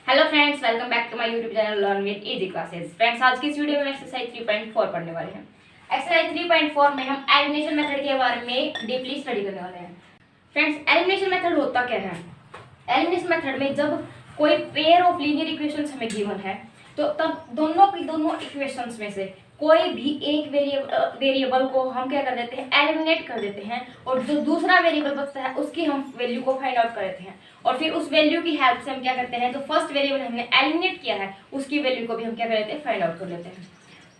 Hello friends, welcome back to my YouTube channel learn with easy classes. Friends, आज की इस video में exercise 3.4 पढ़ने वाले हैं। एक्सरसाइज 3.4 में हम एलिमिनेशन मेथड के बारे में डीपली स्टडी करने वाले हैं। फ्रेंड्स, एलिमिनेशन मेथड होता क्या है? एलिमिनेशन मेथड में जब कोई पेयर ऑफ लीनियर इक्वेशंस हमें गिवन है तो तब दोनों की दोनों इक्वेशंस में से कोई भी एक वेरिएबल को हम क्या कर देते हैं, एलिमिनेट कर देते हैं, और जो दूसरा वेरिएबल बचता है उसकी हम वैल्यू को फाइंड आउट कर देते हैं, और फिर उस वैल्यू की हेल्प से हम क्या करते हैं, जो फर्स्ट वेरिएबल हमने एलिमिनेट किया है उसकी वैल्यू को भी हम क्या कर देते हैं, फाइंड आउट कर लेते हैं।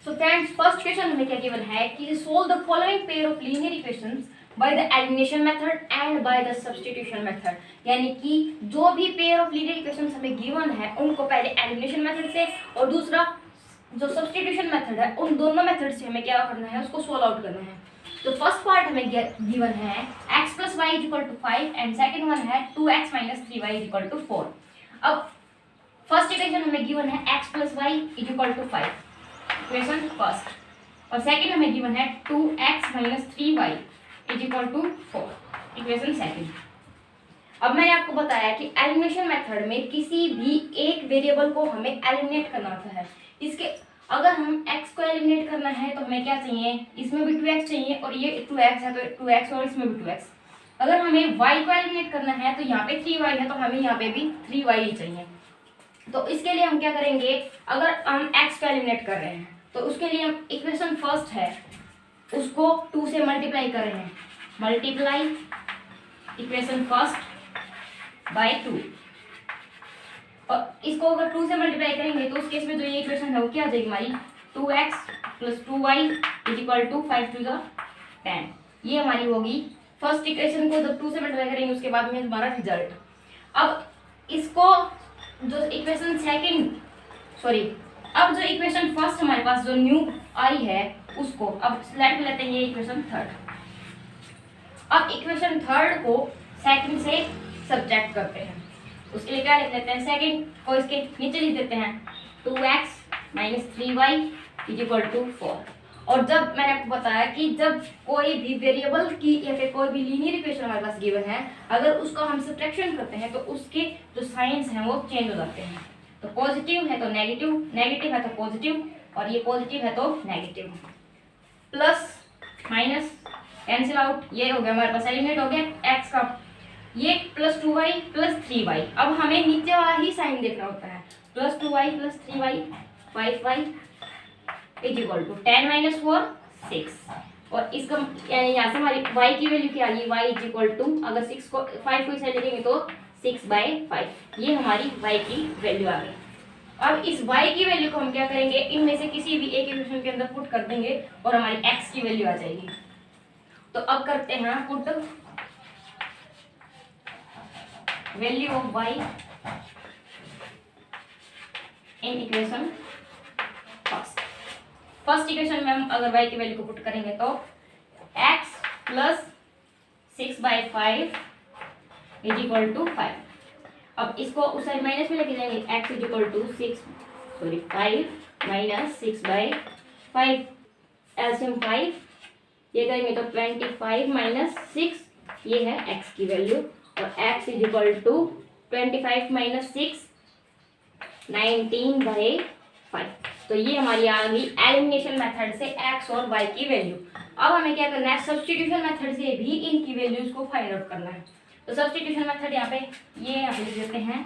सो फ्रेंड्स, फर्स्ट क्वेश्चन हमें क्या गिवन है कि solve the following pair of linear equations by the elimination method and by the substitution method. यानी कि जो भी पेयर ऑफ लीनियर इक्वेशंस हमें गिवन है उनको पहले एलिमिनेशन मेथड से और दूसरा जो सब्स्टिट्यूशन मेथड है उन दोनों मेथड से हमें क्या करना है, उसको सोल्व आउट करना है। तो फर्स्ट पार्ट हमें गिवन है x + y = 5 and second one है 2x - 3y = 4। अब फर्स्ट इक्वेशन हमें गिवन है x + y = 5, इक्वेशन फर्स्ट, और सेकंड हमें गिवन है 2x - 3y = 4, इक्वेशन सेकंड। अब मैंने आपको बताया कि एलिमिनेशन मेथड में किसी भी एक वेरिएबल को हमें एलिमिनेट करना होता है। इसके अगर हम x को एलिमिनेट करना है तो हमें क्या चाहिए, इसमें भी 2x चाहिए और ये 2x है तो 2x और इसमें भी 2x। अगर हमें y को एलिमिनेट करना है तो यहाँ पे 3y है तो हमें यहाँ पे भी 3y ही चाहिए। तो इसके लिए हम क्या करेंगे, अगर हम x को एलिमिनेट कर रहे हैं तो उसके लिए हम इक्वेशन फर्स्ट है उसको 2 से मल्टीप्लाई कर रहे हैं, मल्टीप्लाई इक्वेशन फर्स्ट बाय 2, और इसको अगर 2 से मल्टीप्लाई करेंगे तो उस केस में जो ये इक्वेशन है वो क्या आ जाएगी हमारी, 2x + 2y = 5 × 10। ये हमारी होगी फर्स्ट इक्वेशन को जब 2 से मल्टीप्लाई करेंगे उसके बाद में हमारा रिजल्ट। अब इसको जो इक्वेशन सेकंड अब जो इक्वेशन फर्स्ट हमारे पास जो न्यू आई है उसको अब सिलेक्ट कर लेते हैं, ये इक्वेशन थर्ड। अब इक्वेशन थर्ड को सेकंड से सब्ट्रैक्ट करते हैं, उसके लिए क्या लिख लेते हैं, सेकंड को इसके नीचे लिख देते हैं 2x - 3y = 4। और जब मैंने आपको बताया कि जब कोई भी वेरिएबल की या फिर कोई भी लीनियर इक्वेशन हमारे पास गिवन है, अगर उसको हम सब्ट्रैक्शन करते हैं तो उसके जो साइंस हैं वो चेंज हो जाते हैं। तो पॉजिटिव है तो नेगेटिव, नेगेटिव है तो पॉजिटिव, और ये पॉजिटिव है तो negative. Plus minus cancel out, ये हो गया हमारे पास एलिमिनेट हो गया x का, ये +2y + 3y। अब हमें नीचे वाला ही साइन देखना होता है, +2y + 3y 5y = 10 - 4 6, और इसका यानी यहाँ से हमारी y की वैल्यू क्या आ रही है, y = अगर 6 को 5 को इसे लिखेंगे तो 6/5, ये हमारी y की वैल्यू आ गई। अब इस y की वैल्यू को हम क्या करेंगे, इनमें से किसी भी एक इक्वेशन के अंदर पुट कर देंगे और हमारी x की वैल्यू आ जाएगी। तो अब करते हैं put value of y in equation first equation में हम अगर y की वैल्यू को पुट करेंगे तो x + 6/5 = 5। अब इसको उस साइड माइनस में लेके जाएंगे, x = 5 - 6/5, एलसीएम 5, ये करेंगे तो 25 - 6, ये है x की वैल्यू, और x = 25 - 6 19/5। तो ये हमारी आ गई एलिमिनेशन मेथड से x और y की वैल्यू। अब हमें क्या करना है, सब्स्टिट्यूशन मेथड से भी इनकी वैल्यूज को फाइंड आउट करना है। तो सब्स्टिट्यूशन मेथड यहाँ पे लिख देते हैं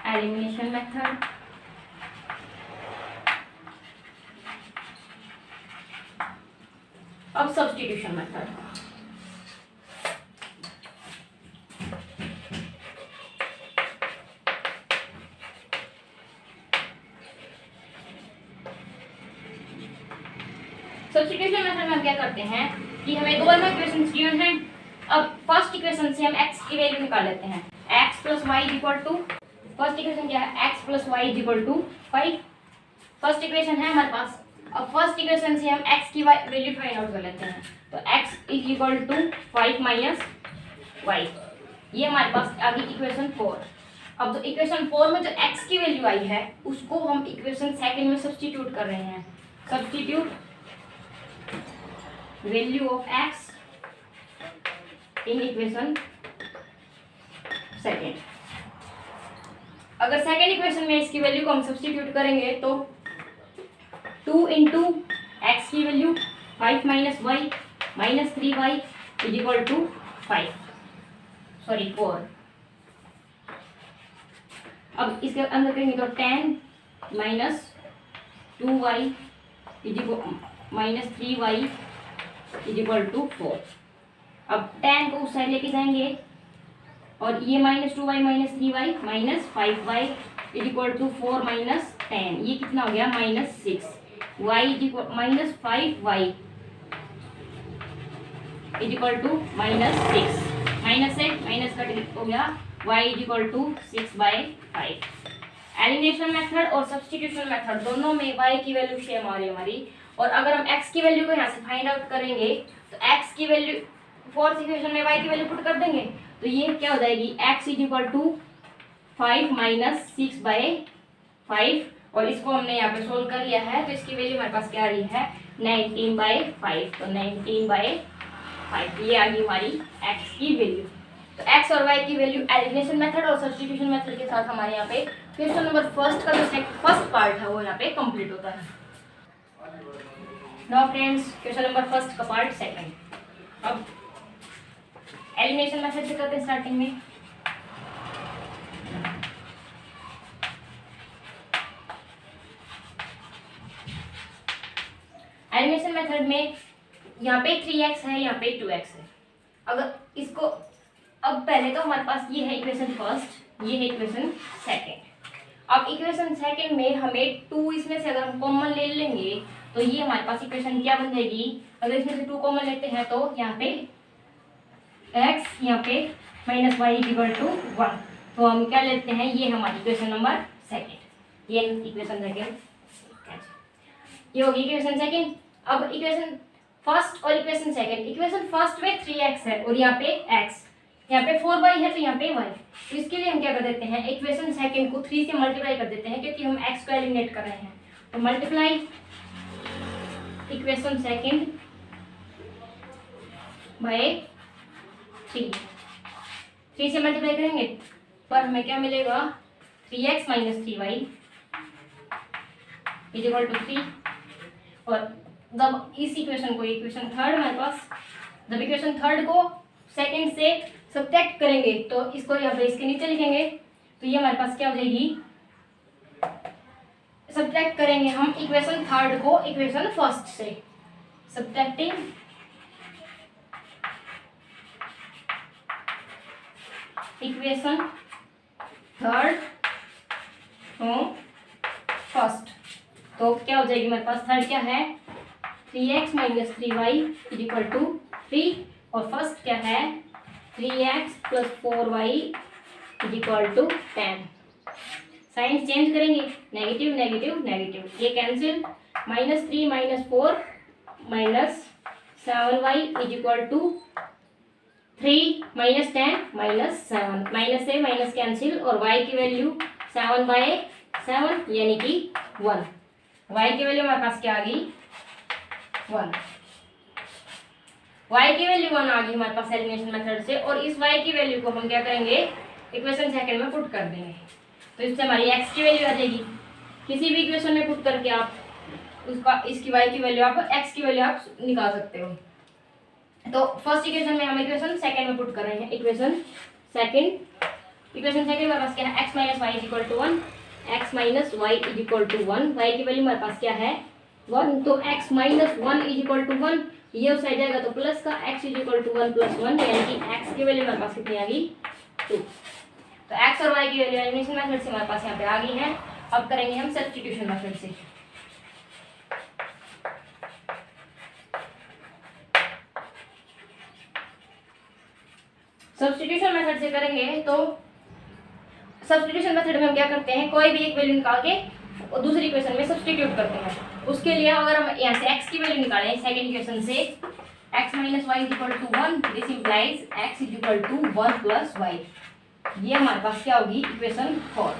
एलिमिनेशन मेथड, अब सब्स्टिट्यूशन मेथड। सब्स्टिट्यूशन मेथड में हम क्या करते हैं कि हमें दोनों इक्वेशंस गिवन हैं। अब फर्स्ट इक्वेशन से हम x की वैल्यू निकाल लेते हैं, x + y = फर्स्ट इक्वेशन क्या है, x + y = 5, फर्स्ट इक्वेशन है हमारे पास। अब फर्स्ट इक्वेशन से हम x की वैल्यू फाइंड आउट कर लेते हैं, तो x = 5 - y, ये हमारे पास आ गई इक्वेशन 4। अब जो इक्वेशन 4 में जो x की वैल्यू आई है उसको हम इक्वेशन सेकंड में सब्स्टिट्यूट कर रहे हैं, substitute value of x in equation second. अगर सेकेंड इक्वेशन में इसकी वैल्यू को हम सब्सटीट्यूट करेंगे तो 2 इंटू एक्स की value 5 minus y minus 3y is equal to 4। अब इसके अंदर करेंगे तो 10 minus 2y is equal minus 3y is equal to 4। अब 10 को उस साइड लेके जाएंगे और ये minus 2y minus 3y minus 5y is equal to 4 minus 10, ये कितना हो गया minus 6। y is equal minus 5y is equal to minus 6, minus से माइनस कट हो गया, y is equal to 6/5। Elimination method और सब्स्टिट्यूशन मेथड दोनों में y की वैल्यू सेम आ रही है हमारी, और अगर हम x की वैल्यू को यहाँ से फाइंड आउट करेंगे तो x की वैल्यू फोर्थ इक्वेशन में y की वैल्यू पुट कर देंगे तो ये क्या हो जाएगी x is equal to 5 minus 6/5, और इसको हमने यहाँ पे सोल्व कर लिया है तो इसकी वैल्यू हमारे पास क्या आ रही है 19/5। तो 19/5 ये आ गई हमारी x की वैल्यू। तो x और y की वैल्यू एलिमिनेशन मेथड और सब्स्टिट्यूशन मेथड के साथ हमारे यहाँ पे क्वेश्चन नंबर फर्स्ट का जो फर्स्ट पार्ट है वो यहाँ पे कंप्लीट होता है। Now friends question number first का पार्ट सेकंड। अब एलिमिनेशन मेथड से करते हैं स्टार्टिंग में। एलिमिनेशन मेथड में यहाँ पे 3x है, यहाँ पे 2x है। अगर इसको अब पहले तो हमारे पास ये है इक्वेशन फर्स्ट, ये है इक्वेशन सेकंड। अब इक्वेशन सेकंड में हमें 2 इसमें से अगर हम कॉमन ले लेंगे तो ये हमारे पास इक्वेशन क्या बन जाएगी, अगर इसमें से 2 कॉमन लेते हैं तो यहाँ पे x यहाँ पे माइनस वाई इक्वल टू 1, तो हम क्या लेते हैं ये हमारी इक्वेशन नंबर सेकंड, ये इक्वेशन सेकंड, ये होगी इक्वेशन सेकंड। अब इक्वेशन फर्स्ट और इक्वेशन सेकंड, इक्वेशन फर्स्ट में 3x है और यहाँ पे x, यहाँ पे 4y है तो यहाँ पे y, तो इसके लिए हम क्या कर देते हैं इक्वेशन सेकंड को 3 से मल्टीप्लाई कर देते हैं क्योंकि हम x को एलिमिनेट कर रहे हैं। तो मल्टीप्लाई इक्वेशन सेकंड बाय 3 से मल्टीप्लाई करेंगे पर हमें क्या मिलेगा 3x minus 3y is equal to 3। और जब इस इक्वेशन को इक्वेशन थर्ड हमारे पास, जब इक्वेशन थर्ड को सेकंड से सब्ट्रैक्ट करेंगे तो इसको यहाँ पे इसके नीचे लिखेंगे तो ये हमारे पास क्या हो जाएगी, सब्ट्रैक्ट करेंगे हम इक्वेशन थर्ड को इक्वेशन फर्स्ट से, सब्ट्रैक्टिंग इक्वेशन थर्ड फर्स्ट, तो क्या हो जाएगी हमारे पास थर्ड क्या है 3x minus 3y is equal to 3, और फर्स्ट क्या है 3x plus 4y is equal to 10। Signs change करेंगे, नेगेटिव नेगेटिव नेगेटिव, ये cancel, minus 3 minus 4 minus 7y is equal to 3 minus 10 minus 7, minus से माइनस कैंसिल, और y की value 7/7 यानी कि 1। y की वैल्यू हमारे पास क्या आ गई 1, y की वैल्यू 1 आ गई हमारे पास एलिमिनेशन मेथड से, और इस y की वैल्यू को हम क्या करेंगे इक्वेशन सेकंड में पुट कर देंगे तो इससे हमारी x की वैल्यू आ जाएगी। किसी भी इक्वेशन में पुट करके आप उसका इसकी y की वैल्यू आप x की वैल्यू आप निकाल सकते हो। तो फर्स्ट इक्वेशन में हम इक्वेशन सेकंड में पुट कर रहे हैं, इक्वेशन सेकंड हमारे पास क्या है x minus y is equal to 1, x minus y is equal to 1, y की वैल्यू हमारे पास क्या है 1, तो x minus 1 is equal to 1, ये उस साइड जाएगा तो प्लस का x is equal to 1 plus 1 यानी कि x की वैल्यू हमारे पास कितनी आ गई 2। तो x और y की वैल्यू एलिमिनेशन मेथड से हमारे पास यहाँ पे आ गई है। अब करेंगे हम सब्स्टिट्यूशन मेथड से। सब्स्टिट्यूशन मेथड से करेंगे तो सब्स्टिट्यूशन मेथड में हम क्या करते हैं कोई भी एक वैल्यू निकाल के और दूसरी इक्वेशन में सब्स्टिट्यूट करते हैं। उसके लिए अगर हम यहाँ से x की वैल्यू निकालें सेकंड इक्वेशन से x minus y is equal to 1, this implies x is equal to 1 plus y, ये हमारे पास क्या होगी इक्वेशन 4।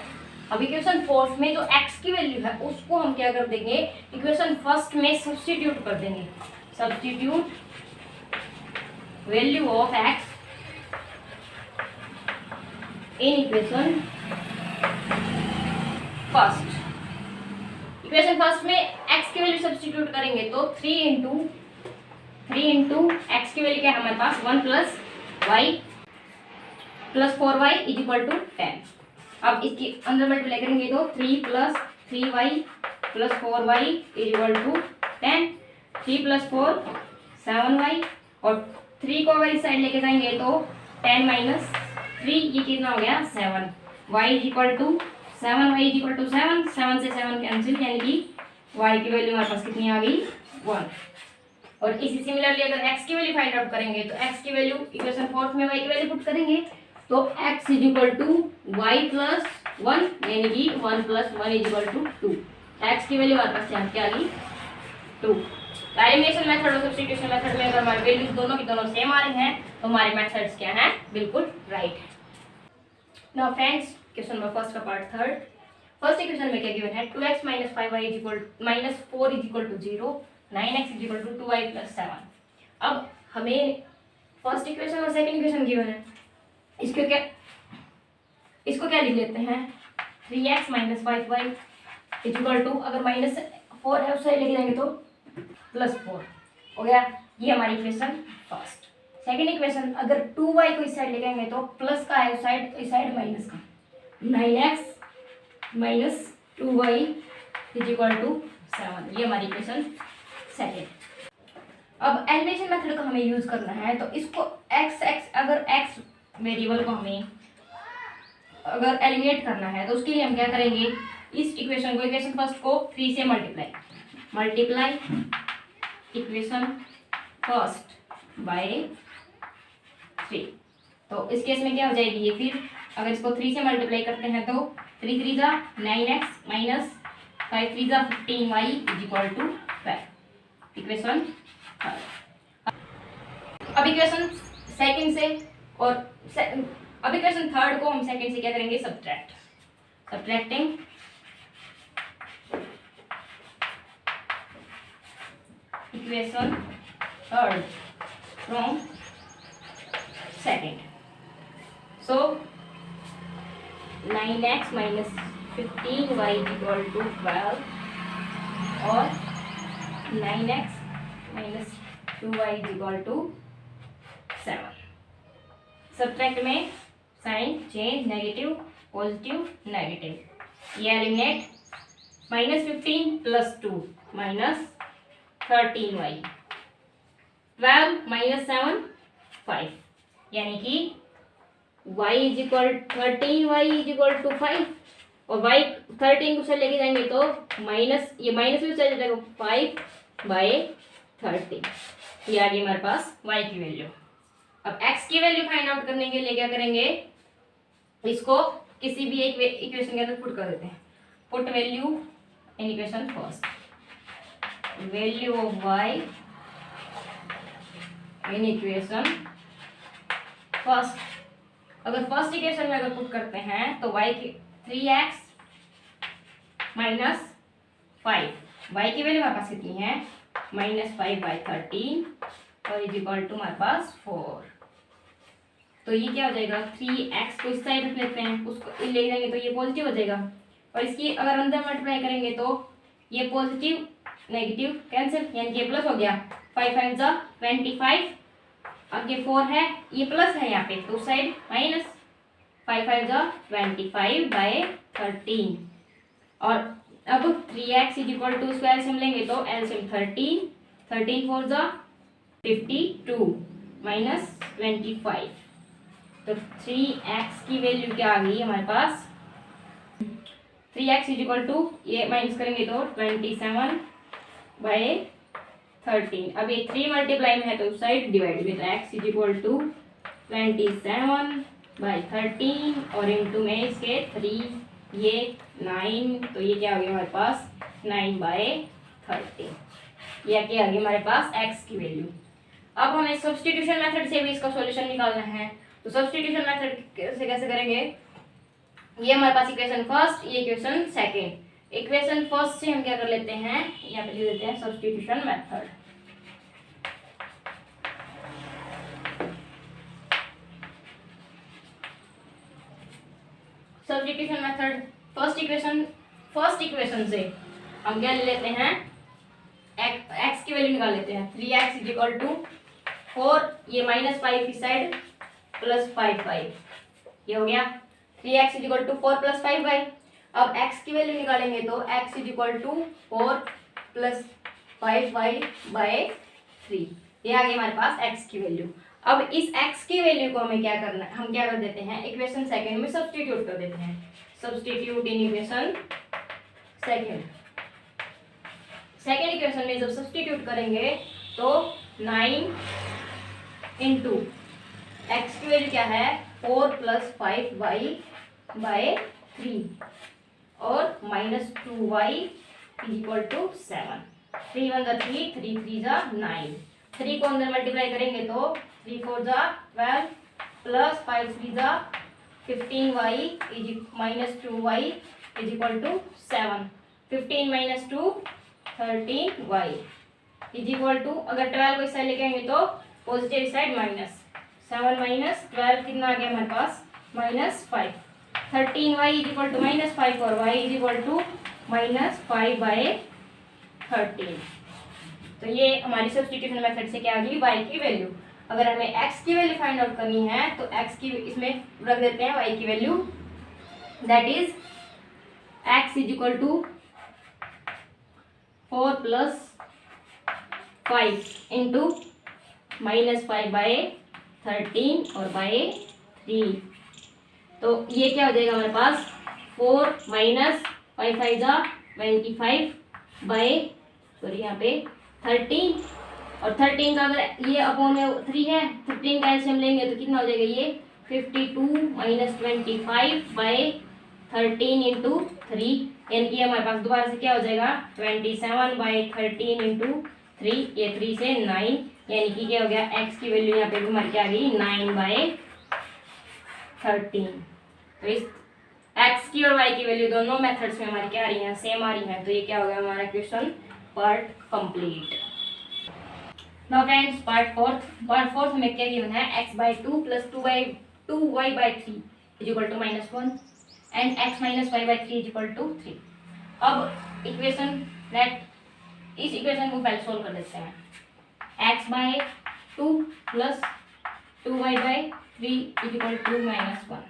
अब इक्वेशन फोर्थ में जो x की वैल्यू है उसको हम क्या कर देंगे इक्वेशन फर्स्ट में सब्स्टिट्यूट कर देंगे, substitute value of x in equation first. Equation first में x की वैल्यू सब्स्टिट्यूट करेंगे तो 3 इंटू एक्स की वैल्यू क्या है हमारे पास 1 plus y plus 4y is equal to 10। अब इसकी अंदर मल्टीप्लाई करेंगे तो 3 plus 3y plus 4y is equal to 10। 3 plus 4 7y और 3 को अगर इस साइड लेके जाएंगे तो 10 माइनस 3 ये कितना हो गया 7। y is equal to 7y is equal to 7 7 से 7 कैंसिल यानी कि y की वैल्यू हमारे पास कितनी आ गई 1। और इसी सिमिलरली अगर x की वैल्यू फाइंड आउट करेंगे तो x की वैल्यू इक्वेशन फोर्थ में y की वैल्यू पुट करेंगे तो x is equal to y plus 1 यानी कि 1 plus 1 is equal to 2। x की वैल्यू हमारे पास यहाँ क्या आ गई 2। एलिमिनेशन मेथड और सब्स्टिट्यूशन मेथड में अगर हमारे वैल्यूज दोनों की दोनों सेम आ रहे हैं तो हमारे मेथड्स क्या हैं बिल्कुल राइट है। Now friends question number first का पार्ट थर्ड। फर्स्ट इक्वेशन में क्या गिवन है 2x minus 5y is equal minus 4 is equal to 0 9x is equal to 2y plus 7। अब हमें फर्स्ट इक्वेशन और सेकंड इक्वेशन गिवन है इसको क्या लिख लेते हैं 3x minus 5y is equal to अगर माइनस 4 है उस साइड लेके जाएंगे तो प्लस 4 हो गया। ये हमारी इक्वेशन फर्स्ट। सेकंड इक्वेशन अगर 2y को इस साइड लेके आएंगे तो प्लस का है उस साइड तो इस साइड माइनस का 9x minus 2y is equal to 7। ये हमारी इक्वेशन सेकंड। अब एलिमिनेशन मेथड को हमें यूज करना है तो इसको x अगर x वेरिएबल को हमें अगर एलिमिनेट करना है तो उसके लिए हम क्या करेंगे इस इक्वेशन फर्स्ट को 3 से मल्टीप्लाई इक्वेशन फर्स्ट बाय 3। तो इस केस में क्या हो जाएगी ये फिर अगर इसको 3 से मल्टीप्लाई करते हैं तो 3 3 जा 9x माइनस 5 3 जा 15y is equal to 5 equation third. अब इक्वेशन सेकंड से और अब इक्वेशन थर्ड को हम सेकंड से क्या करेंगे subtracting equation third from second. So 9x minus 15y equal to 12 और 9x minus 2y equal to 7। Subtract में sign change negative positive negative ये eliminate minus 15 plus 2 minus 13y 12 minus 7 5 यानी कि y is equal 13y is equal to 5 और y 13 को लेके जाएंगे तो माइनस ये माइनस भी चल जाएगा 5 बाय 13। ये आ गई हमारे पास y की वैल्यू। अब x की वैल्यू फाइंड आउट करने के लिए क्या करेंगे इसको किसी भी एक इक्वेशन के अंदर पुट कर देते हैं। Put value in equation first value of y in equation first. अगर फर्स्ट इक्वेशन में अगर पुट करते हैं तो y की 3x माइनस 5 y की वैल्यू हमारे पास कितनी है माइनस 5 बाई 13 और इज इक्वल टू हमारे पास 4। तो ये क्या हो जाएगा 3x को इस साइड रख लेते हैं उसको ले जाएंगे तो ये पॉजिटिव हो जाएगा और इसकी अगर अंदर मल्टीप्लाई करेंगे तो ये पॉजिटिव नेगेटिव कैंसिल यानी कि प्लस हो गया 5 5 जा 25 आगे 4 है ये प्लस है यहाँ पे तो उस साइड माइनस 5 5 जा 25 बाय 13 और अब 3x इज इक्वल टू इसको एलसीएम लेंगे तो एलसीएम 13 4 जा 52 माइनस 25 तो 3x की वैल्यू क्या आ गई हमारे पास 3x इज इक्वल टू ये माइनस करेंगे तो 27 बाय 13। अब ये 3 मल्टीप्लाई में है तो उस साइड डिवाइड में तो x is equal to 27 by 13 और इनटू में इसके 3 ये 9 तो ये क्या आ गया हमारे पास 9 बाय 13। ये क्या आ गया हमारे पास x की वैल्यू। अब हमें सब्स्टिट्यूशन मेथड से भी इसका सॉल्यूशन निकालना है तो सब्स्टिट्यूशन मेथड से कैसे करेंगे ये हमारे पास इक्वेशन फर्स्ट ये इक्वेशन सेकंड। इक्वेशन फर्स्ट से हम क्या कर लेते हैं यहाँ पे लिख देते हैं substitution method. Substitution method first equation first equation से हम क्या ले लेते हैं, एक्स की वैल्यू निकाल लेते हैं। 3x इज इक्वल टू 4, ये -5 इस साइड प्लस 5y, ये हो गया 3x is equal to 4 plus 5y। अब x की वैल्यू निकालेंगे तो x is equal to 4 plus 5y by 3, ये आ गई हमारे पास x की वैल्यू। अब इस x की वैल्यू को हमें क्या करना है, हम क्या कर देते हैं, इक्वेशन सेकंड में सब्स्टिट्यूट कर देते हैं। सब्स्टिट्यूट इन इक्वेशन सेकंड इक्वेशन में जब सब्स्टिट्यूट करेंगे तो 9 इंटू एक्स की वैल्यू क्या है 4 प्लस 5y बाय 3 और minus 2y is equal to 7। 3 1 जा 3, 3 3 जा 9, 3 को अंदर मल्टीप्लाई करेंगे तो 3 4 जा 12 प्लस 5 3 जा 15y is minus 2y is equal to 7। 15 minus 2 13y is equal to, अगर 12 को इस साइड लेके आएंगे तो पॉजिटिव साइड माइनस 7 माइनस 12 कितना आ गया हमारे पास -5। 13y इज इक्वल टू -5 और y is equal to -5 by 13। तो ये हमारी सब्स्टिट्यूशन मेथड से क्या आ गई, y की वैल्यू। अगर हमें x की वैल्यू फाइंड आउट करनी है तो x की इसमें रख देते हैं y की value, that is x is equal to 4 plus 5 into -5 by 13 और बाय 3। तो ये क्या हो जाएगा हमारे पास 4 माइनस 5 5 जा 25 बाय, सॉरी यहाँ पे 13, और 13 का अगर ये अपॉन में 3 है, 13 का एलसीएम लेंगे तो कितना हो जाएगा ये 52 माइनस 25 बाय 13 इंटू 3, यानी कि हमारे पास दोबारा से क्या हो जाएगा 27 बाय 13 इंटू 3, ये 3 से 9, यानी कि क्या हो गया x की वैल्यू यहाँ पे भी हमारी क्या आ गई 9 बाय 13। तो इस x की और y की वैल्यू दोनों मेथड्स में हमारी क्या आ रही है, सेम आ रही है। तो ये क्या हो गया हमारा question part complete. Now friends part fourth में क्या गिवन है, x by 2 plus 2y by 3 is equal to -1 and x minus y by 3 is equal to 3। अब इक्वेशन इस इक्वेशन को पहले सोल्व कर लेते हैं। x by 2 plus 2y by 3 is equal to -1।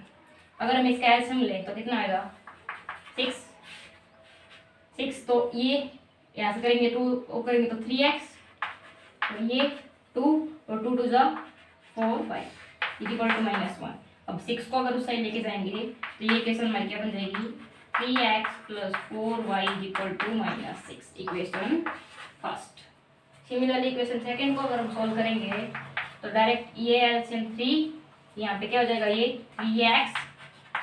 अगर हम इसका एलसीएम लें तो कितना आएगा 6, तो ये यहाँ से करेंगे 2 करेंगे तो 3x, और ये 2 और 2 2 जा 4y इज इक्वल टू -1। अब 6 को अगर उस साइड लेके जाएंगे तो ये इक्वेशन हमारी क्या बन जाएगी 3x plus 4y is equal to -6, equation first. Similarly equation second को अगर हम सॉल्व करेंगे तो डायरेक्ट ये एलसीएम 3, यहाँ पे क्या हो जाएगा ये 3x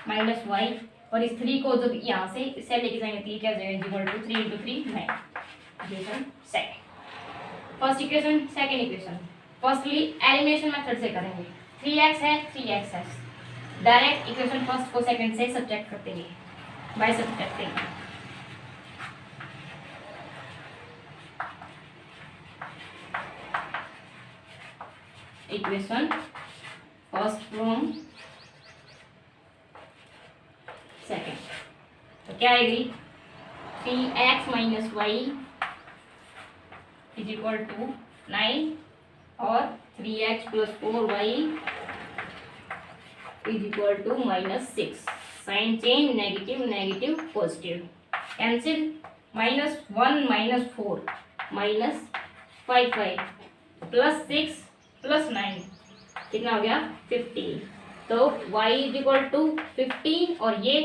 माइनस y, और इस 3 को जब यहाँ से इससे लेके जाएंगे तो ये क्या हो जाएगा equal to 3 into 3 9, equation second. First equation second equation firstly elimination method से करेंगे। 3x है 3x है, डायरेक्ट इक्वेशन फर्स्ट को सेकंड से सब्ट्रैक्ट करते हैं by subtracting. Equation first from second, तो क्या आएगी 3x minus y is equal to 9 और 3x plus 4y is equal to -6। Sign change negative negative positive, cancel -1 -4 -5 plus 6 plus 9 कितना हो गया 15। तो y इज इक्वल टू 15 और ये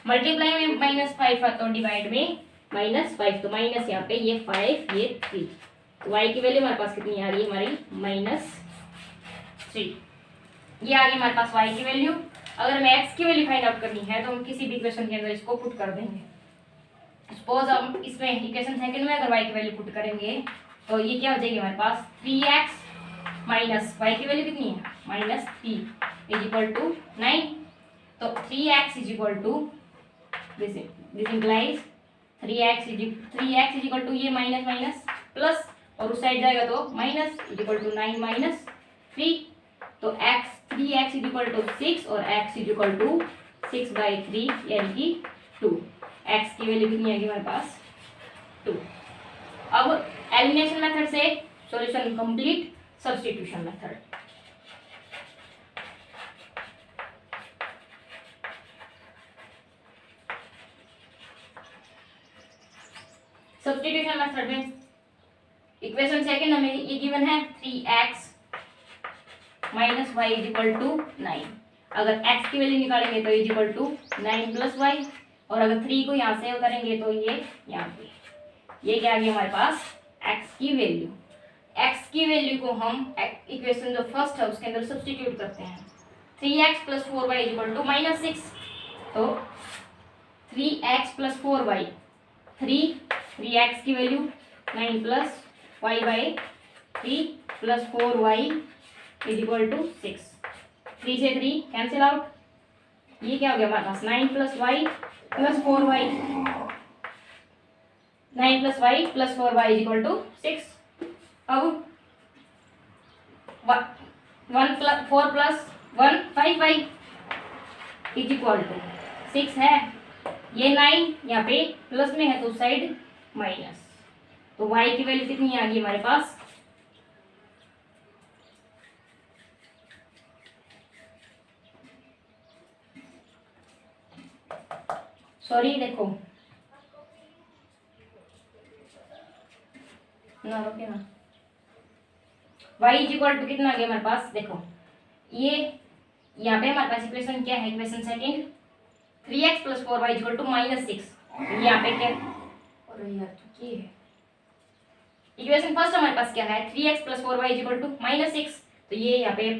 मल्टीप्लाई में -5 तो डिवाइड में -5, तो माइनस यहाँ पे ये 5 ये 3, तो y की वैल्यू हमारे पास कितनी आ रही है हमारी -3। ये आ गई हमारे पास y की वैल्यू। अगर हमें x की वैल्यू फाइंड आउट करनी है तो हम किसी भी इक्वेशन के अंदर इसको पुट कर देंगे। सपोज हम इसमें इक्वेशन सेकंड में अगर y की वैल्यू पुट करेंगे तो ये क्या हो जाएगी हमारे पास 3x माइनस y की वैल्यू कितनी है -3 इज इक्वल टू 9। तो 3x is equal to this implies 3x is equal to ये माइनस माइनस प्लस और उस साइड जाएगा तो माइनस इज इक्वल टू 9 -3। तो 3x इज इक्वल टू 6 और x इज इक्वल टू 6/3 यानी कि 2। एक्स की वैल्यू कितनी आएगी हमारे पास 2। अब एलिमिनेशन मेथड से solution complete, substitution method. Substitution method में इक्वेशन सेकंड हमें ये गिवन है 3x minus y is equal to 9। अगर x की वैल्यू निकालेंगे तो is equal to 9 plus y, और अगर 3 को यहाँ से करेंगे तो ये यहाँ पे, ये क्या आ गया हमारे पास x की वैल्यू। x की वैल्यू को हम इक्वेशन जो फर्स्ट है उसके अंदर सब्स्टिट्यूट करते हैं। 3x plus 4y is equal to minus 6, तो 3x प्लस 4y 3x की value 9 plus y by 3 plus 4y is equal to 6। 3 से 3 कैंसिल आउट, ये क्या हो गया हमारे पास 9 plus y plus 4y, 9 plus y plus 4y is equal to 6। अब 1 plus 4 plus 1 5y is equal to 6 है। ये 9 यहाँ पे प्लस में है तो उस साइड माइनस, तो y की वैल्यू कितनी आ गई हमारे पास सॉरी देखो ना, रोके ना, y इज इक्वल टू कितना आ गया हमारे पास, देखो ये यहाँ पे हमारे पास इक्वेशन क्या है, equation second 3x plus 4y is equal to minus 6। यहाँ पे क्या, अरे यार तो ये है इक्वेशन फर्स्ट हमारे पास क्या है 3x plus 4y is equal to minus 6, तो ये यहाँ पे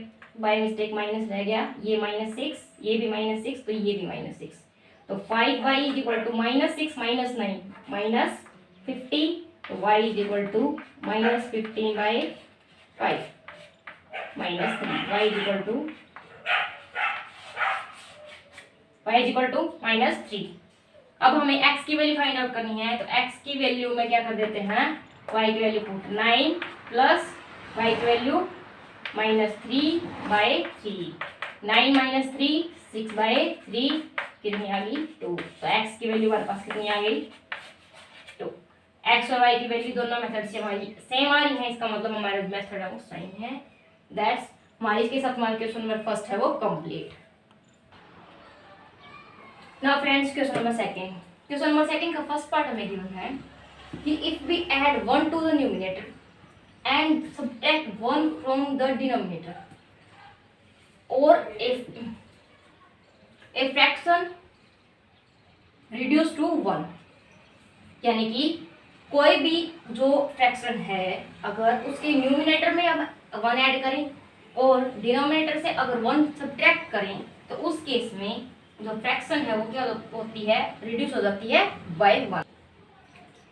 बाय मिस्टेक माइनस रह गया, ये माइनस 6, ये भी माइनस 6, तो ये भी माइनस 6, तो 5y is equal to minus 6 minus 9 minus 50, तो y is equal to minus 15 by 5 minus 3, y is equal to minus 3। अब हमें x की वैल्यू फाइंड आउट करनी है, तो x की वैल्यू में क्या कर देते हैं, y की वैल्यू पुट 9 प्लस y की value minus 3 by 3, 9 minus 3 6 by 3 कितनी आ गई 2, तो x की वैल्यू हमारे पास कितनी आ गई 2। x और y की वैल्यू दोनों मेथड से हमारी सेम आ रही है, इसका मतलब हमारा मेथड है वो सही है। दैट्स हमारी इसके साथ हमारा क्वेश्चन नंबर फर्स्ट है वो कंप्लीट। Now friends question number second, question number second का फर्स्ट पार्ट हमें गिवन है कि if we add 1 to the numerator and subtract 1 from the denominator, और if a fraction reduced to 1, यानी कि कोई भी जो फ्रैक्शन है अगर उसके न्यूमिनेटर में अब 1 ऐड करें और डिनोमिनेटर से अगर 1 सब्ट्रैक्ट करें, तो उस केस में जो फ्रैक्शन है वो क्या होती है, रिड्यूस हो जाती है बाय 1।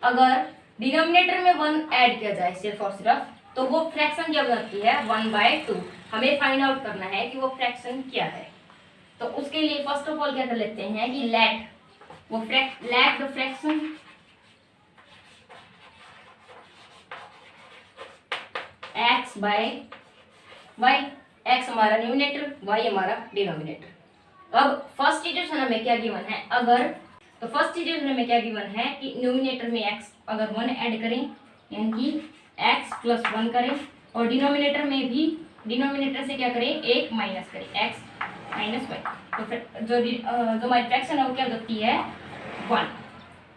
अगर डिनोमिनेटर में 1 ऐड किया जाए सिर्फ और सिर्फ, तो वो फ्रैक्शन क्या बनती है 1/2। हमें फाइंड आउट करना है कि वो फ्रैक्शन क्या है, तो उसके लिए फर्स्ट ऑफ ऑल क्या कर लेते हैं कि let the fraction x by y, x हमारा न्यूमिनेटर, y हमारा डिनोमिनेटर। अब फर्स्ट इक्वेशन हमें क्या गिवन है, अगर तो फर्स्ट इक्वेशन हमें क्या गिवन है कि न्यूमिनेटर में x अगर 1 ऐड करें, यानी कि x प्लस 1 करें, और डिनोमिनेटर में भी डिनोमिनेटर से क्या करें 1 माइनस करें, x माइनस 1, तो फिर जो हमारी फ्रैक्शन है वो क्या होती है 1।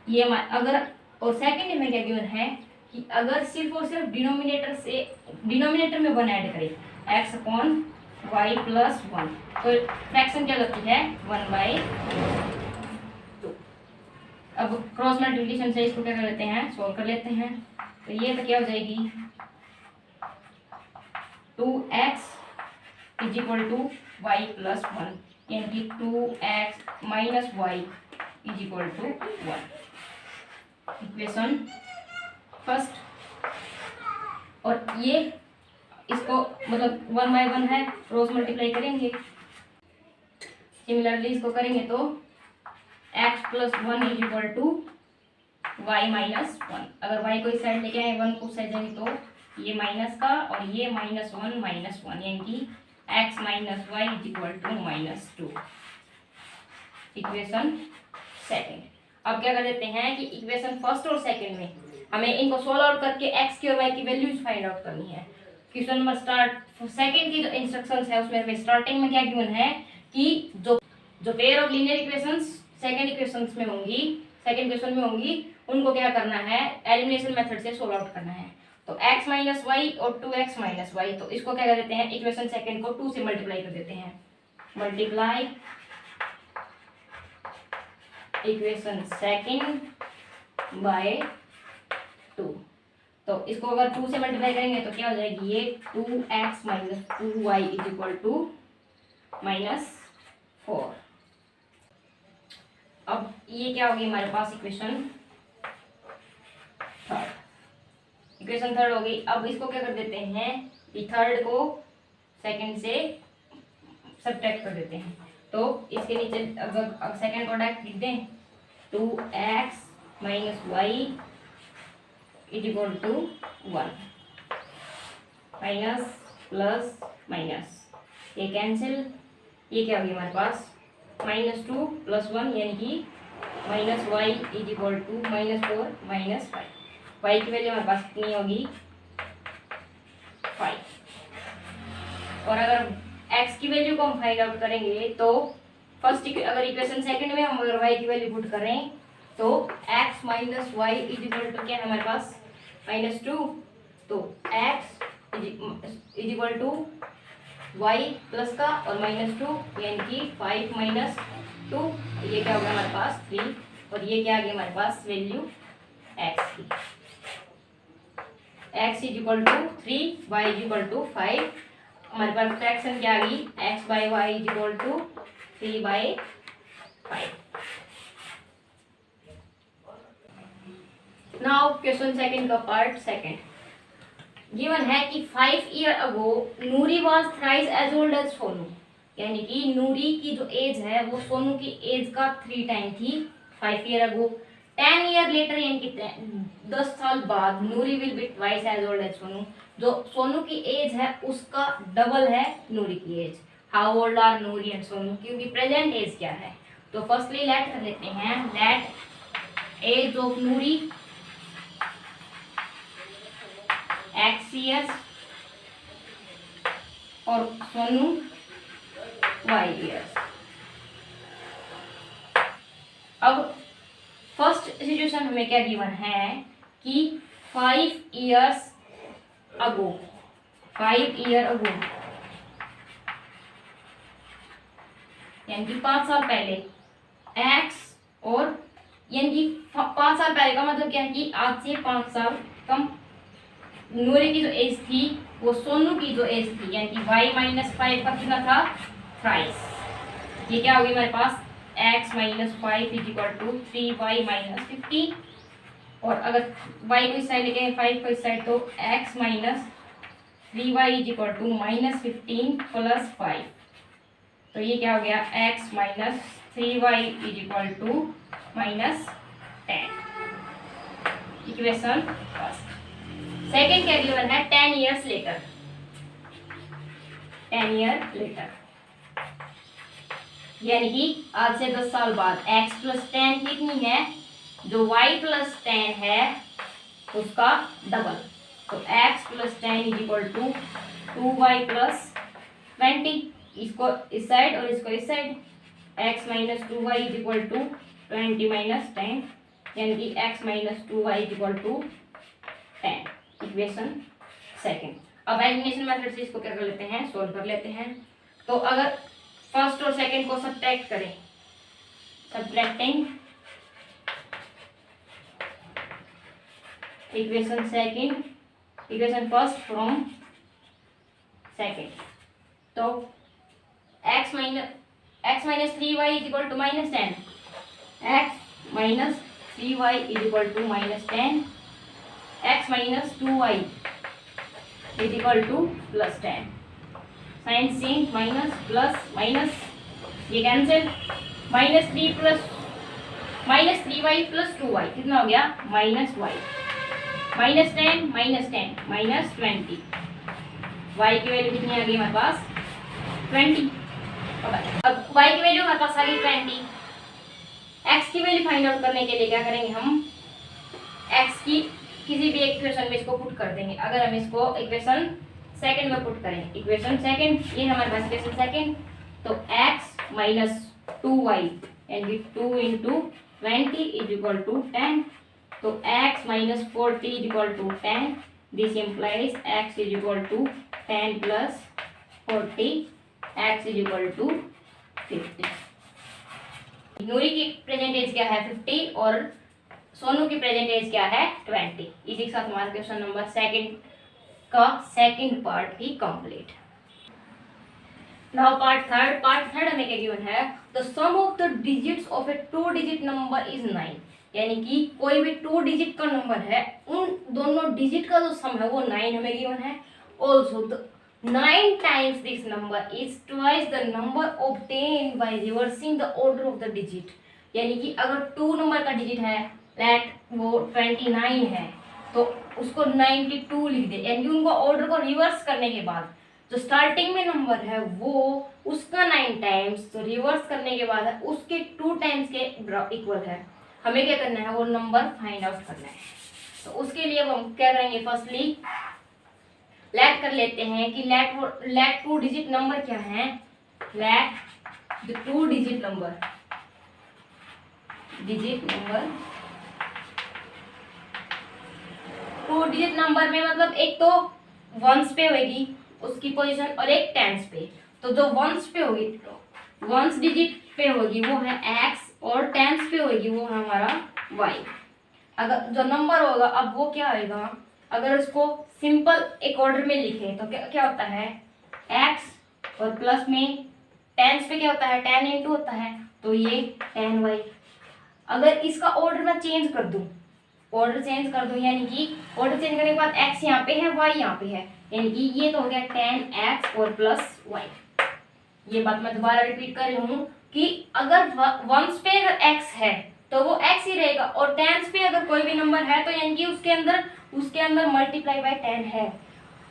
ये अगर, और सेकंड में क्या गिवन है कि अगर सिर्फ और सिर्फ डिनोमिनेटर में 1 ऐड करें x अपॉन y प्लस 1, तो फ्रैक्शन क्या होती है 1/2। अब क्रॉस मल्टीप्लिकेशन से इसको क्या कर लेते हैं, सॉल्व कर लेते हैं, तो ये तो क्या हो जाएगी 2x is equal to y plus 1, यानी कि 2x minus y is equal to 1, equation first. और ये इसको मतलब 1/1 है, क्रॉस मल्टीप्लाई करेंगे, सिमिलरली इसको करेंगे तो x plus 1 is equal to y minus 1। अगर y को इस साइड लेके आए 1 को साइड जाएंगे तो ये माइनस का और ये -1 -1, यानी कि x minus y is equal to -2, equation second. अब क्या कर देते हैं कि इक्वेशन फर्स्ट और सेकंड में हमें इनको सोल्व आउट करके एक्स की और वाई की वैल्यूज फाइंड आउट करनी है। क्वेश्चन नंबर स्टार्ट सेकंड की जो इंस्ट्रक्शंस है उसमें हमें स्टार्टिंग में क्या गिवन है कि जो pair of linear equations second equations में होंगी, सेकंड क्वेश्चन में होंगी, उनको क्या करना है, एलिमिनेशन मेथड से सोल्व आउट करना है। तो x माइनस वाई और 2x माइनस वाई, तो इसको क्या कर देते हैं, इक्वेशन सेकंड को 2 से मल्टीप्लाई कर देते हैं। Multiply equation second by 2। तो इसको अगर 2 से मल्टीप्लाई करेंगे तो क्या हो जाएगी, ये 2x minus 2y is equal to -4। अब ये क्या होगी हमारे पास इक्वेशन थर्ड, इक्वेशन थर्ड हो गई। अब इसको क्या कर देते हैं कि थर्ड को सेकंड से सब्ट्रैक्ट कर देते हैं। तो इसके नीचे अगर सेकंड प्रोडक्ट लिख दें 2x minus y is equal to 1, minus plus minus ये कैंसिल, ये क्या होगी हमारे पास -2 + 1 यानी कि minus y is equal to -4 -5। वाई की वैल्यू हमारे पास कितनी होगी 5। और अगर x की वैल्यू को हम फाइंड आउट करेंगे तो फर्स्ट अगर इक्वेशन सेकंड में हम अगर y की वैल्यू पुट करें तो x minus y is equal to क्या है हमारे पास -2। तो x is equal to y plus का और -2 यानी कि 5 माइनस 2, ये क्या होगा हमारे पास 3। और ये क्या आ गया हमारे पास वैल्यू x की, x is equal to 3, y is equal to 5। हमारे पास फ्रैक्शन क्या आ गई, x by y is equal to 3/5। Now question second का पार्ट सेकंड गिवन है कि 5 year ago Noori was thrice as old as Sonu, यानी कि नूरी की जो एज है वो सोनू की एज का 3 टाइम थी 5 ईयर अगो। 10 ईयर लेटर यानी कि 10 साल बाद Noori will be twice as old as Sonu, जो सोनू की एज है उसका डबल है नूरी की age. How old are Noori and Sonu, क्योंकि प्रेजेंट एज क्या है। तो फर्स्टली लेट कर लेते हैं, let age of Noori x years और सोनू y years। अब फर्स्ट सिचुएशन हमें क्या गिवन है कि 5 years अगो, 5 ईयर अगो यानी कि 5 साल पहले x, और यानी कि 5 साल पहले का मतलब क्या है कि आज से 5 साल कम नूरी की जो एज थी वो सोनू की जो एज थी, यानी कि y माइनस 5 का कितना था थ्राइस। ये क्या होगी हमारे पास x minus 5 is equal to 3y minus 50। और अगर y को इस साइड लेके 5 को इस साइड तो x minus 3y is equal to -15 plus 5। तो ये क्या हो गया x minus 3y is equal to -10। Equation first. Second क्या गिवन है 10 ईयर्स लेटर, 10 ईयर लेटर यानी कि आज से 10 साल बाद x प्लस 10 कितनी है, जो y प्लस 10 है उसका डबल। तो x plus 10 is equal to 2y plus 20, इसको इस साइड और इसको इस side, x minus 2y is equal to 20 minus 10 यानी कि x minus 2y is equal to 10। Equation second. अब एलिमिनेशन मेथड से इसको क्या कर लेते हैं, सोल्व कर लेते हैं। तो अगर फर्स्ट और सेकंड को सब्ट्रैक्ट करें, subtracting equation second, equation first from second, तो x minus 3y is equal to -10, x minus 3y is equal to -10, x minus 2y is equal to plus 10। Sign sync minus plus minus ये cancel, -3 plus -3y plus 2y कितना हो गया -y, -10 -10 -20। y की value कितनी आ गई हमारे पास 20। अब y की वैल्यू हमारे पास आ गई 20। एक्स की वैल्यू फाइंड आउट करने के लिए क्या करेंगे हम, एक्स की किसी भी इक्वेशन में इसको पुट कर देंगे। अगर हम इसको इक्वेशन सेकंड में पुट करें, इक्वेशन सेकंड, ये हमारे पास इक्वेशन सेकंड, तो x माइनस 2y यानी 2 इंटू 20 इज इक्वल टू 10, तो x minus 40 is equal to 10, this implies x is equal to 10 plus 40, x is equal to 50। Noori की प्रेजेंट एज क्या है 50 और सोनू की प्रेजेंट एज क्या है 20। इसी के साथ हमारा क्वेश्चन नंबर सेकंड का सेकंड पार्ट ही कंप्लीट। नाउ पार्ट थर्ड हमें क्या गिवन है, the sum of the digits of a 2 digit number is 9, यानी कि कोई भी 2 डिजिट का नंबर है, उन दोनों डिजिट का जो सम है वो 9 हमें गिवन है। Also the 9 times this number is twice the number obtained by reversing the order of the digit, यानी कि अगर 2 नंबर का डिजिट है, लेट वो 29 है, तो उसको 92 लिख दे, यानी उनको ऑर्डर को रिवर्स करने के बाद जो स्टार्टिंग में नंबर है वो उसका 9 टाइम्स, तो रिवर्स करने के बाद है उसके 2 टाइम्स के इक्वल है। हमें क्या करना है, वो नंबर फाइंड आउट करना है। तो उसके लिए हम क्या करेंगे, फर्स्टली लेट कर लेते हैं कि लेट 2 डिजिट नंबर क्या है, let the 2 digit number 2 digit number में मतलब एक तो वंस पे होगी उसकी पोजीशन और एक टेंस पे। तो जो वंस पे होगी, वंस डिजिट पे होगी वो है x और टेंस पे होगी वो है हमारा y। अगर जो नंबर होगा अब वो क्या होगा, अगर उसको सिंपल एक ऑर्डर में लिखे तो क्या होता है x और प्लस में टेंस पे क्या होता है 10 इंटू होता है, तो ये 10y। अगर इसका ऑर्डर मैं चेंज कर दूं, यानी कि ऑर्डर चेंज करने के बाद x यहाँ पे है y यहाँ पे है, यानी कि ये तो हो गया 10x और प्लस y। ये बात मैं दोबारा रिपीट कर रही हूँ कि अगर वंस पे अगर x है तो वो x ही रहेगा, और टेंस पे अगर कोई भी नंबर है तो यानी कि उसके अंदर मल्टीप्लाई बाय 10 है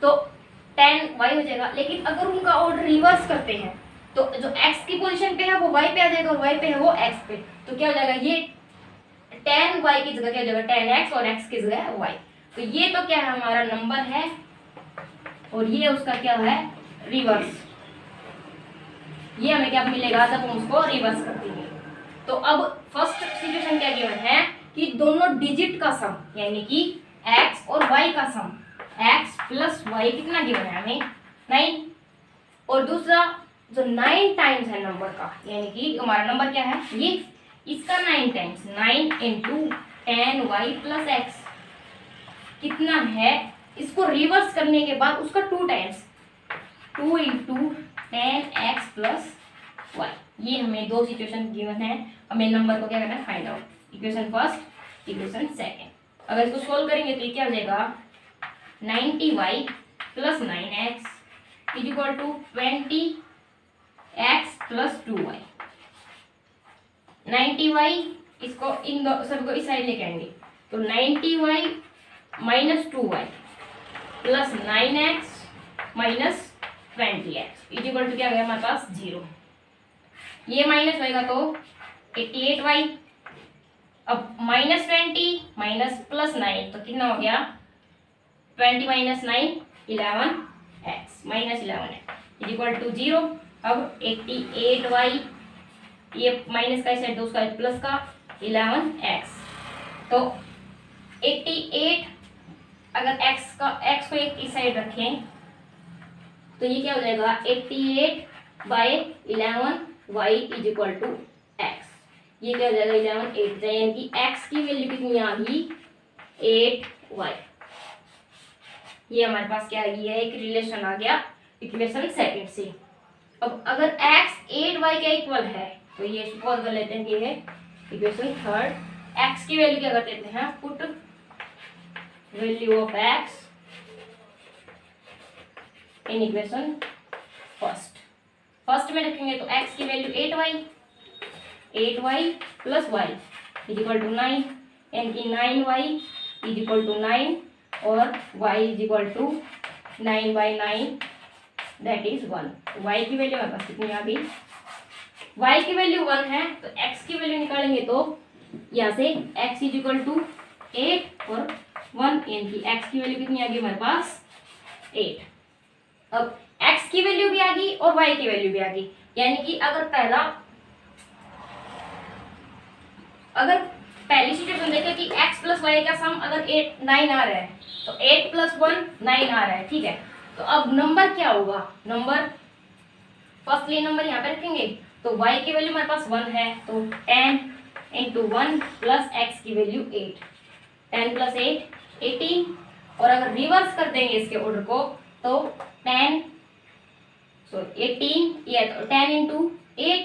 तो 10y हो जाएगा। लेकिन अगर उनका ऑर्डर रिवर्स करते हैं तो जो x की पोजीशन पे है वो y पे आ जाएगा और y पे है वो x पे, तो क्या हो जाएगा, ये 10y की जगह क्या हो जाएगा 10x और x की जगह y। तो ये तो क्या है हमारा नंबर है और ये उसका क्या है रिवर्स। ये हमें क्या मिलेगा जब हम उसको रिवर्स कर देंगे। तो अब फर्स्ट सिचुएशन क्या गिवन है कि दोनों डिजिट का सम, यानी कि x और y का सम, x प्लस y कितना गिवन है हमें 9, और दूसरा जो 9 टाइम्स है नंबर का, यानी कि हमारा नंबर क्या है ये इसका 9 times 9 into 10y plus x कितना है, इसको रिवर्स करने के बाद उसका 2 times 2 into 10x plus y। ये हमें 2 सिचुएशन गिवन है, हमें नंबर को क्या करना है find out, equation first equation second. अगर इसको सोल्व करेंगे तो ये क्या हो जाएगा 90y plus 9x is equal to 20x plus 2y। 90y इसको इन दो सबको इस साइड लेके आएंगे तो 90y minus 2y plus 9x minus 20x is equal to क्या गया हमारे पास 0। ये माइनस होएगा तो 88y, अब माइनस 20 माइनस प्लस 9 तो कितना हो गया 20 minus 9 11x minus 11x is equal to 0। अब 88y ये माइनस का साइड उसका प्लस का 11x, तो 88 अगर x को एक इस साइड रखें तो ये क्या हो जाएगा 88 by 11y is equal to x। ये क्या हो जाएगा 11 8 यानी कि x की वैल्यू कितनी आ गई 8y। ये हमारे पास क्या आ गई है एक रिलेशन आ गया इक्वेशन सेकंड से। अब अगर x 8y के इक्वल है तो ये सपोज कर लेते हैं कि है इक्वेशन थर्ड, x की वैल्यू क्या कर देते हैं put value of x in equation first में रखेंगे तो x की value 8y plus y is equal to 9, यानी कि 9y इज इक्वल टू 9 और y is equal to 9 by 9 that is 1। y की वैल्यू हमारे पास कितनी आ गई y की वैल्यू 1 है तो x की वैल्यू निकालेंगे तो यहाँ से x इज इक्वल टू 8 और 1, यानी कि x की वैल्यू कितनी आ गई हमारे पास 8। अब x की वैल्यू भी आ गई और y की वैल्यू भी आ गई, यानी कि अगर पहली सिचुएशन देखें कि x प्लस वाई का सम अगर 9 आ रहा है तो 8 प्लस 1 9 आ रहा है, ठीक है। तो अब नंबर क्या होगा, नंबर फर्स्टली नंबर यहाँ पे रखेंगे तो y की वैल्यू हमारे पास 1 है तो 10 इंटू 1 प्लस x की वैल्यू 8, 10 प्लस 8 18, और अगर रिवर्स कर देंगे इसके ऑर्डर को तो 18 ये तो 10 इंटू 8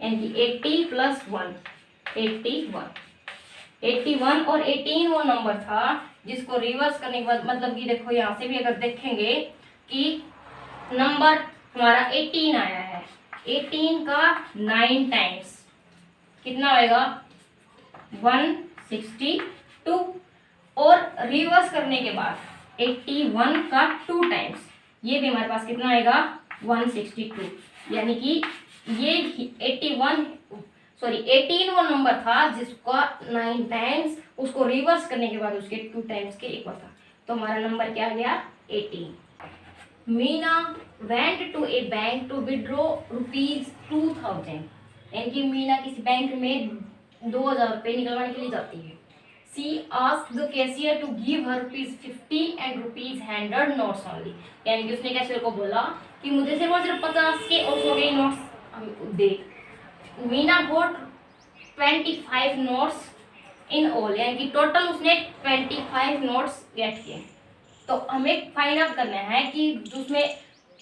यानी कि 80 प्लस 1 81 और 18 वो नंबर था जिसको रिवर्स करने के बाद, मतलब कि देखो यहाँ से भी अगर देखेंगे कि नंबर हमारा 18 आया है, 18 का 9 टाइम्स कितना होएगा 162, और रिवर्स करने के बाद 81 का 2 टाइम्स ये भी हमारे पास कितना आएगा 162, यानी कि ये 18 वो नंबर था जिसका 9 टाइम्स उसको रिवर्स करने के बाद उसके 2 टाइम्स के इक्वल था, तो हमारा नंबर क्या आ गया 18। Meena went to a bank to withdraw ₹2000, यानी कि मीना किसी बैंक में 2000 रुपये निकलवाने के लिए जाती है। She asked the cashier to give her ₹50 and ₹100 notes only, यानी कि उसने कैशियर को बोला कि मुझे सिर्फ और सिर्फ 50 के और 100 के नोट्स दे। Meena got 25 notes in all, यानी कि टोटल उसने 25 नोट्स गेट किए। तो हमें फाइंड आउट करना है कि उसमें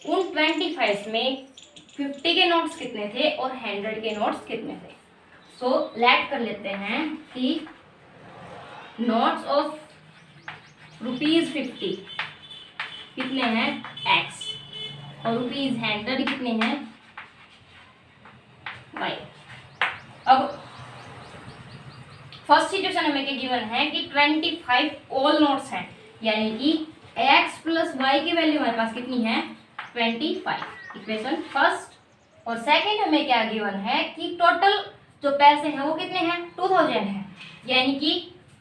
उन 25 में 50 के नोट्स कितने थे और 100 के नोट्स कितने थे। सो लेट कर लेते हैं कि नोट्स ऑफ ₹50 कितने हैं x और ₹100 कितने हैं y। अब फर्स्ट सिचुएशन हमें क्या गिवन है कि 25 ऑल नोट्स हैं, यानी कि x प्लस वाई की वैल्यू हमारे पास कितनी है 25, इक्वेशन फर्स्ट। और सेकंड हमें क्या गिवन है कि टोटल जो पैसे हैं वो कितने हैं 2000 हैं, यानी कि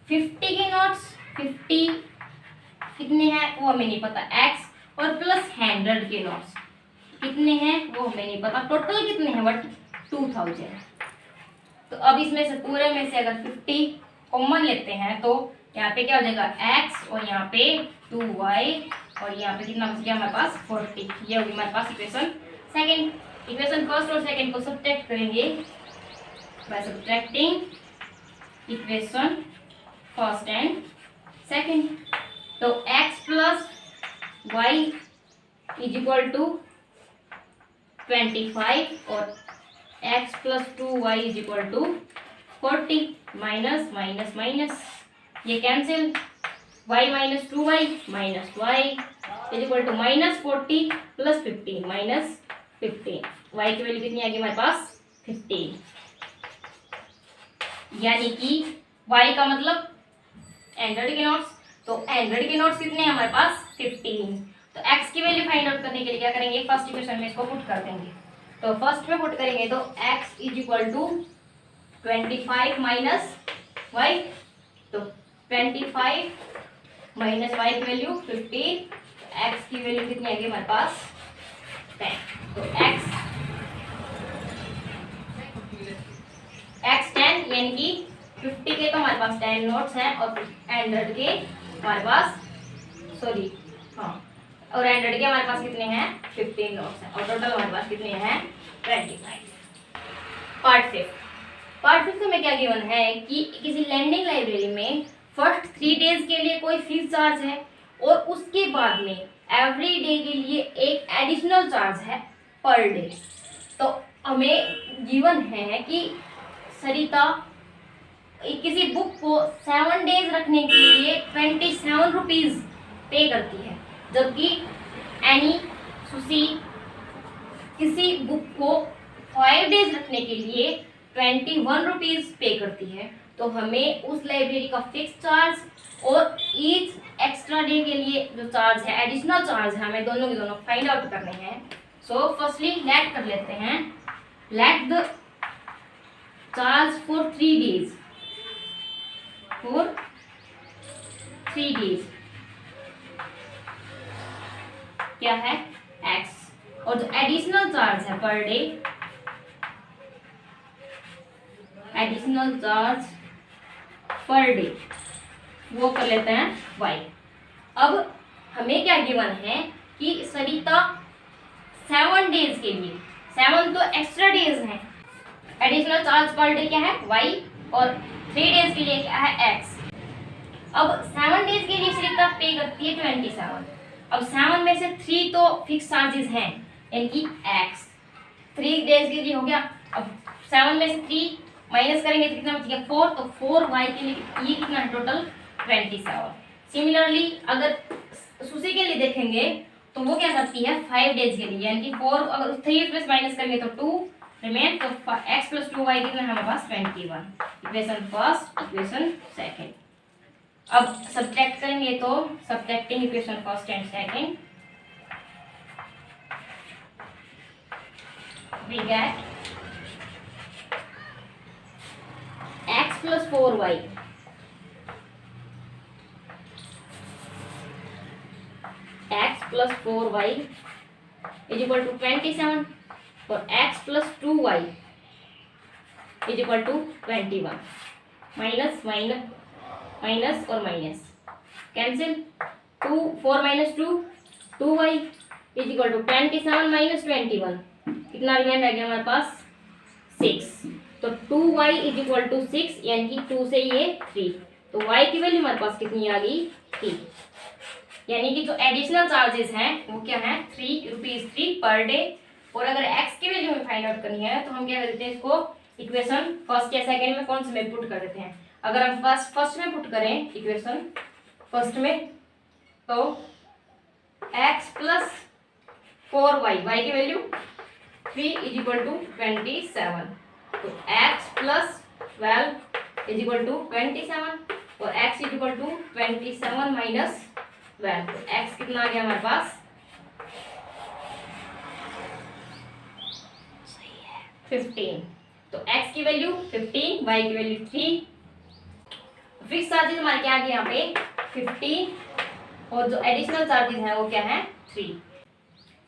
50 के नोट्स 50 कितने हैं वो हमें नहीं पता x, और प्लस 100 के नोट्स कितने हैं वो हमें नहीं पता, टोटल कितने हैं बट 2000। तो अब इसमें से पूरे में से अगर 50 कॉमन लेते हैं तो यहाँ पे क्या हो जाएगा x और यहाँ पे 2y और यहाँ पे कितना बच गया हमारे पास 40, ये होगी हमारे पास इक्वेशन सेकंड। इक्वेशन फर्स्ट और सेकंड को सब्ट्रैक्ट करेंगे by subtracting equation first and second. तो x plus y is equal to 25 और x plus 2y is equal to 40, minus minus minus ये cancel, y minus 2y minus y is equal to minus 40 plus 15 minus 15, y की value कितनी आ गई हमारे पास 15, यानी कि y का मतलब 100 के नोट्स, तो 100 के नोट्स कितने हैं हमारे पास 15। तो x की वैल्यू फाइंड आउट करने के लिए क्या करेंगे फर्स्ट इक्वेशन में इसको पुट कर देंगे, तो फर्स्ट में पुट करेंगे तो x is equal to 25 minus y, तो 25 माइनस वाई की वैल्यू 15, x की वैल्यू कितनी आएगी हमारे पास 10, तो x 10 यानी कि 50 के तो हमारे पास 10 नोट्स हैं और 100 के हमारे पास और 100 के हमारे पास कितने हैं 15 नोट्स हैं, और टोटल हमारे पास कितने हैं 25। पार्ट फिफ्थ में क्या गिवन है कि किसी लैंडिंग लाइब्रेरी में फर्स्ट 3 डेज के लिए कोई फीस चार्ज है और उसके बाद में एवरी डे के लिए एक एडिशनल चार्ज है पर डे। तो हमें गिवन है कि सरिता किसी बुक को 7 डेज रखने के लिए 27 रुपीज़ पे करती है, जबकि एनी सुसी किसी बुक को 5 डेज रखने के लिए 21 रुपीज़ पे करती है। तो हमें उस लाइब्रेरी का फिक्स चार्ज और ईच एक्स्ट्रा डे के लिए जो चार्ज है एडिशनल चार्ज है हमें दोनों के दोनों फाइंड आउट करने हैं। सो फर्स्टली लेट कर लेते हैं, let the charge for 3 days, for 3 days क्या है x, और जो एडिशनल चार्ज है per day, additional charge per day वो कर लेते हैं y। अब हमें क्या गिवन है कि सरिता 7 डेज के लिए, 7 तो एक्स्ट्रा डेज हैं, एडिशनल चार्ज पर डे क्या है y, और 3 डेज के लिए क्या है x। अब 7 डेज के लिए सरिता पे करती है 27। अब 7 में से 3 तो फिक्स चार्जेस हैं, यानी कि x 3 डेज के लिए हो गया। अब 7 में से 3 माइनस करेंगे तो कितना बचेगा 4, तो 4y के लिए ये कितना है टोटल 27। सिमिलरली अगर सुशी के लिए देखेंगे तो वो क्या करती है 5 डेज के लिए, यानी कि 4 अगर 3 उसमें से माइनस करेंगे तो 2 रिमेन, तो x + 2y कितना है हमारे पास 21। Equation first, equation second. अब सब्ट्रैक्ट करेंगे तो subtracting equation first and second we get x + 4y x + 4y is equal to 27 और x + 2y is equal to 21। Minus minus minus और minus cancel, 2 4 - 2 2y is equal to 27 - 21, कितना remained रह गया हमारे पास 6, तो 2y is equal to 6, यानी कि 2 से ये 3, तो y की वैल्यू हमारे पास कितनी आ गई 3, यानी कि जो एडिशनल चार्जेस हैं वो क्या है 3 रुपीज 3 पर डे। और अगर x की वैल्यू हमें फाइंड आउट करनी है तो हम क्या कर देते हैं, इसको इक्वेशन फर्स्ट या सेकंड में कौन से में पुट कर देते हैं। अगर हम फर्स्ट में पुट करें इक्वेशन फर्स्ट में तो x + 4y, y की वैल्यू 3 is equal to 27, तो x + 12 is equal to 27 और x is equal to 27 - 12, तो x कितना आ गया हमारे पास 15, तो x की वैल्यू 15, y की वैल्यू 3, फिक्स चार्जेस हमारे क्या आ गए यहाँ पे 15 और जो एडिशनल चार्जेस हैं वो क्या है 3।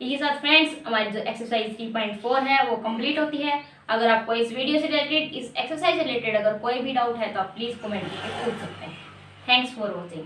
इसी के साथ फ्रेंड्स हमारी जो एक्सरसाइज 3.4 है वो कंप्लीट होती है। अगर आपको इस वीडियो से रिलेटेड, इस एक्सरसाइज से रिलेटेड अगर कोई भी डाउट है तो आप प्लीज़ कमेंट करके पूछ सकते हैं। Thanks for watching.